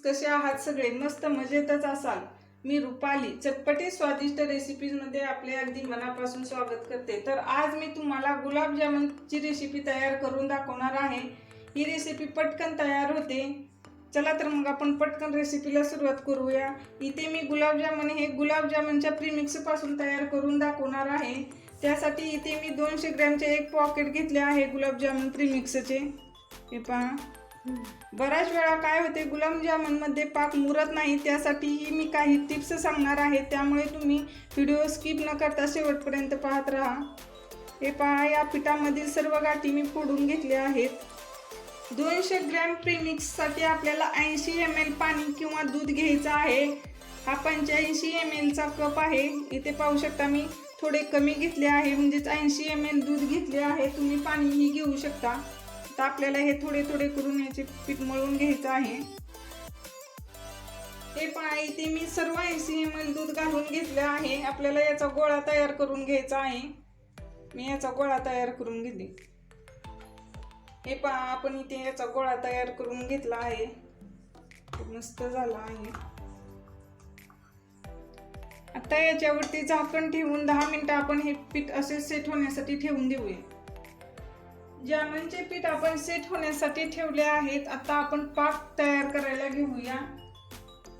कसे आहात सगळे? मस्त मजेतच असाल। मी रुपाली चटपटी स्वादिष्ट रेसिपीजमध्ये आपले अगदी मनापासून स्वागत करते। तर आज मी तुम्हाला गुलाबजामुनची रेसिपी तयार करून दाखवणार आहे। ही रेसिपी पटकन तयार होते। चला तर मग आपण पटकन रेसिपीला सुरुवात करूया। इथे मी गुलाबजामुन हे गुलाबजामुनच्या प्रीमिक्स पासून तयार करून दाखवणार आहे। त्यासाठी इथे मी 200 ग्रॅमचे एक पॉकेट घेतले आहे गुलाबजामुन प्रीमिक्सचे। हे पहा, बऱ्याच वेळा काय होते गुलाबजामुन मध्ये पाक मुरत नाही, त्यासाठी मी काही टिप्स सांगणार आहे, त्यामुळे तुम्ही व्हिडिओ स्किप न करता शेवटपर्यंत पाहत राहा। हे पहा, या पिठामधील सर्व गाठी मी फोडून घेतल्या आहेत। 200 ग्रॅम प्रीमिक्ससाठी आपल्याला 80 ml पाणी किंवा दूध घ्यायचं आहे। हा 85 ml चा कप आहे। इथे पाहू शकता मी थोडे कमी घेतले आहे, म्हणजे 80 ml दूध घेतले आहे। तुम्ही पाणीही घेऊ शकता। तर आपल्याला हे थोडे थोडे करून याचे पीठ मळून घ्यायचं आहे। हे पहा, इथे मी सर्व 80 ml दूध घालून घेतले आहे। आपल्याला याचा गोळा तयार करून घ्यायचा आहे। मी याचा गोळा तयार करून घेते। हे पहा, आपण इथे याचा गोळा तयार करून घेतला आहे। मस्त झाला आहे। आता याच्यावरती झाकण ठेवून 10 मिनिटं आपण हे पीठ असे सेट होण्यासाठी ठेवून देऊया। जामुनचे पीठ आपण सेट होण्यासाठी ठेवले आहेत। आता आपण पाक तयार करायला घेऊया।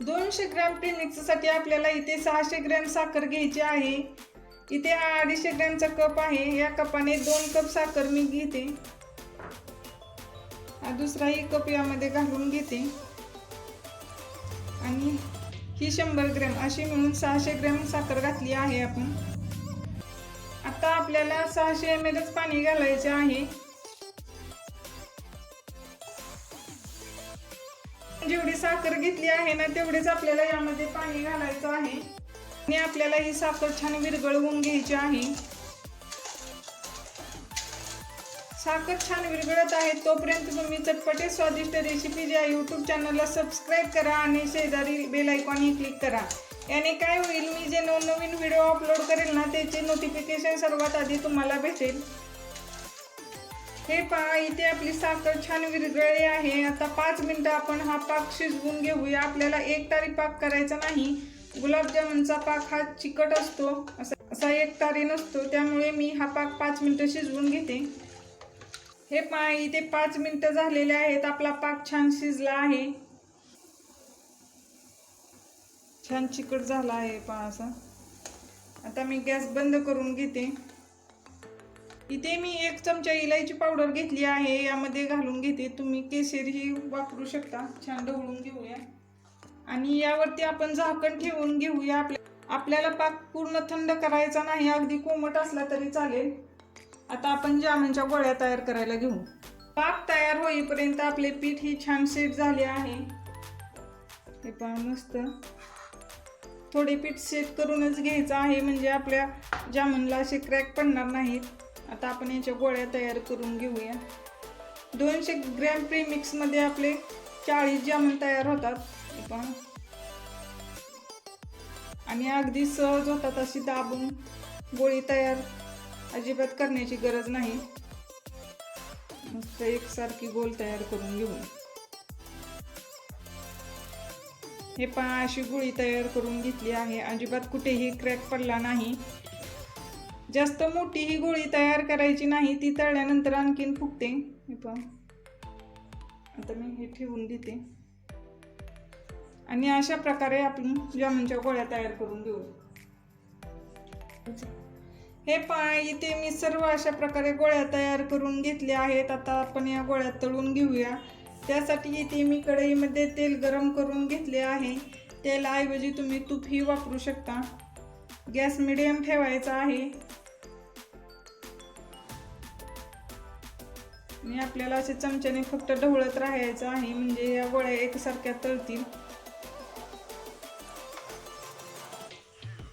200 ग्रॅम प्रीमिक्ससाठी आपल्याला इथे 600 ग्रॅम साखर घ्यायची आहे। इथे हा 250 ग्रॅमचा कप आहे। या कपाने 2 कप साखर मी घेते। हा दुसराही कप यामध्ये घालून घेते आणि ही 100 ग्रॅम अशी मिळून 600 ग्रॅम साखर घातली आहे आपण। आता आपल्याला 600 ml पाणी घालायचे आहे। जेवढी साखर घेतली आहे ना, तेवढेच आपल्याला यामध्ये पाणी घालायचं आहे आणि आपल्याला ही साखर छान विरघळवून घ्यायची आहे। साखर छान विरघळत आहे तोपर्यंत तुम्ही चटपटे स्वादिष्ट रेसिपी या यूट्यूब चॅनलला सबस्क्राईब करा आणि शेजारी बेल आयकॉनही क्लिक करा। याने काय होईल, मी जे नवनवीन व्हिडिओ अपलोड करेल ना, त्याचे नोटिफिकेशन सर्वात आधी तुम्हाला भेटेल। हे पहा, इथे आपली साखर छान विरघळली आहे। आता 5 मिनिटं आपण हा पाक शिजवून घेऊया। आपल्याला एकतारी पाक करायचा नाही। गुलाबजामुनचा पाक हा चिकट असतो, असा एकतारी नसतो, त्यामुळे मी हा पाक 5 मिनिटं शिजवून घेते। हे पहा, इथे 5 मिनिटं झालेले आहेत। आपला पाक छान शिजला आहे, छान चिकट झाला आहे पहा असा। आता मी गॅस बंद करून घेते। इथे मी 1 चमचा इलायची पावडर घेतली आहे, यामध्ये घालून घेते। तुम्ही केशरही वापरू शकता। छान ढवळून घेऊया आणि यावरती आपण झाकण ठेवून घेऊया। आपल्याला पाक पूर्ण थंड करायचा नाही, अगदी कोमट असला तरी चालेल। आता आपण जामुनच्या गोळ्या तयार करायला घेऊ। पाक तयार होईपर्यंत आपले पीठ ही छान सेट झाले आहे। हे पहा, मस्त थोडे पीठ सेट करूनच घ्यायचं आहे, म्हणजे आपल्या जामुनला असे क्रॅक पडणार नाहीत। आता आपण याच्या गोळ्या तयार करून घेऊया। 200 ग्रॅम प्रीमिक्स मध्ये आपले 40 जामुन तयार होतात। हे पहा, आणि अगदी सहज होतात। अशी दाबून गोळी तयार अजिबात करण्याची गरज नाही। मस्त एकसारखी गोल तयार करून घेऊ। हे पहा, अशी गोळी तयार करून घेतली आहे। अजिबात कुठेही क्रॅक पडला नाही। जास्त मोठी ही गोळी तयार करायची नाही, ती तळल्यानंतर आणखीन फुगते। हे पहा, आता मी हे ठेवून देते आणि अशा प्रकारे आपण जामुनच्या गोळ्या तयार करून घेऊ। हे पहा, इथे मी सर्व अशा प्रकारे गोळ्या तयार करून घेतल्या आहेत। आता आपण या गोळ्या तळून घेऊया। त्यासाठी इथे मी कढईमध्ये तेल गरम करून घेतले आहे। तेलाऐवजी तुम्ही तूपही वापरू शकता। गॅस मिडियम ठेवायचा आहे आणि आपल्याला असे चमच्याने फक्त ढवळत राहायचं आहे, म्हणजे या गोळ्या एकसारख्या तळतील।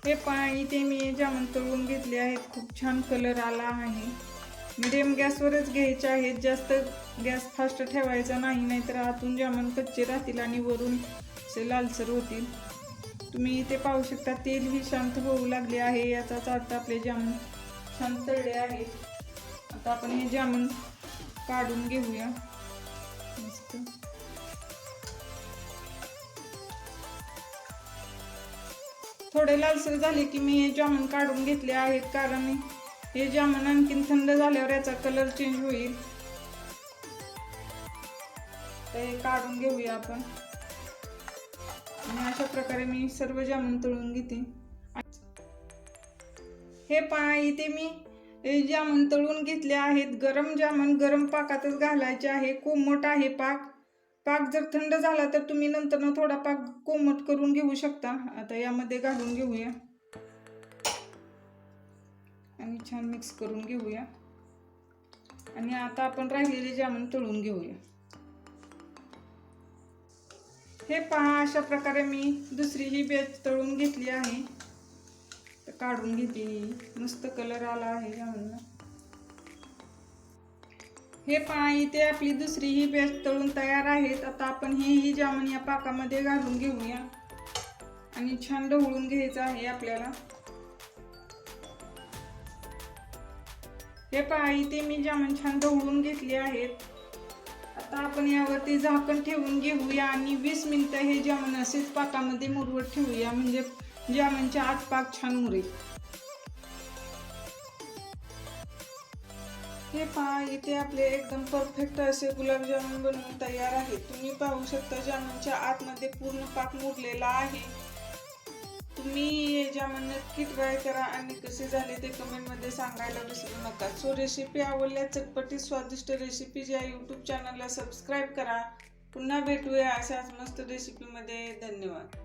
हे पहा, इथे मी जामुन तळून घेतले आहेत। खूप छान कलर आला आहे। मिडियम गॅसवरच घ्यायचे आहेत, जास्त गॅस फास्ट ठेवायचा नाही, नाहीतर आतून जामुन कच्चे राहतील आणि वरून असे लालसर होतील। तुम्ही इथे पाहू शकता तेल ही शांत होऊ लागले आहे। याचाच अर्थ आपले जामुन छान तळले आहेत। आता आपण हे जामुन काढून घेऊया। मस्त थोडे लालसर झाले की मी हे जामून काढून घेतले आहेत, कारण हे जामून आणखीन थंड झाल्यावर याचा कलर चेंज होईल. तर हे काढून घेऊया आपण. आणि अशा प्रकारे मी सर्व जामून तळून घेते. हे पहा, इथे मी जामून तळून घेतले आहेत. गरम जामून गरम पाकातच घालायचे आहे. कोमट आहे पाक. पाक जर थंड झाला तर तुम्ही नंतर थोडा पाक कोमट करून घेऊ शकता. आता यामध्ये घालून घेऊया आणि छान मिक्स करून घेऊया. आणि आता आपण राहिलेले जामून तळून घेऊया. हे पहा, अशा प्रकारे मी दुसरी ही बॅच तळून घेतली आहे. तर काढून घेते. मस्त कलर आला आहे जामूनला. हे पहा, इथे आपली दुसरी ही बॅच तळून तयार आहेत. आता आपण ही जामून या पाकामध्ये घालून घेऊया आणि छान ढवळून घ्यायचं आहे आपल्याला. हे पहा, इथे मी जामून छान ढवळून घेतले आहेत. आता आपण यावरती झाकण ठेवून घेऊया आणि 20 मिनिटं हे जामून असेच पाकामध्ये मुरवत ठेवूया, म्हणजे जामूनच्या आत पाक छान मुरेल. हे पहा, इथे आपले एकदम परफेक्ट असे गुलाबजामुन बनवून तयार आहेत. तुम्ही पाहू शकता जामूनच्या आतमध्ये पूर्ण पाक मुरलेला आहे. तुम्ही हे जामून नक्की ट्राय करा आणि कसे झाले ते कमेंटमध्ये सांगायला विसरू नका. सो रेसिपी आवडल्या चटपटीत स्वादिष्ट रेसिपीज या यूट्यूब चॅनलला सबस्क्राईब करा. पुन्हा भेटूया अशाच मस्त रेसिपीमध्ये. धन्यवाद.